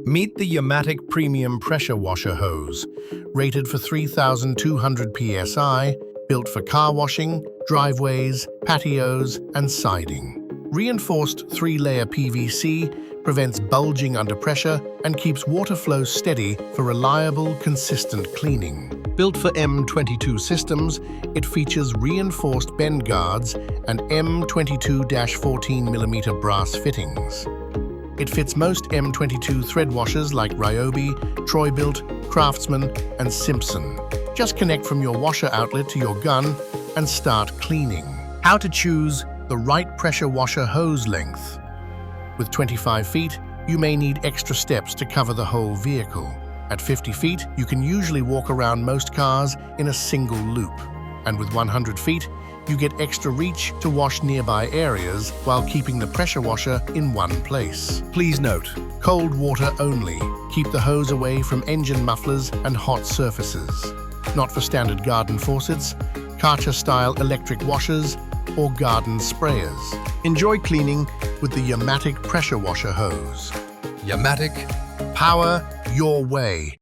Meet the YAMATIC Premium Pressure Washer Hose, rated for 3,200 psi, built for car washing, driveways, patios, and siding. Reinforced 3-layer PVC prevents bulging under pressure and keeps water flow steady for reliable, consistent cleaning. Built for M22 systems, it features reinforced bend guards and M22-14mm brass fittings. It fits most M22 thread washers like Ryobi, Troy-Bilt, Craftsman, and Simpson. Just connect from your washer outlet to your gun and start cleaning. How to choose the right pressure washer hose length. With 25 feet, you may need extra steps to cover the whole vehicle. At 50 feet, you can usually walk around most cars in a single loop. And with 100 feet, you get extra reach to wash nearby areas while keeping the pressure washer in one place. Please note, cold water only. Keep the hose away from engine mufflers and hot surfaces. Not for standard garden faucets, Karcher-style electric washers, or garden sprayers. Enjoy cleaning with the YAMATIC Pressure Washer Hose. YAMATIC, power your way.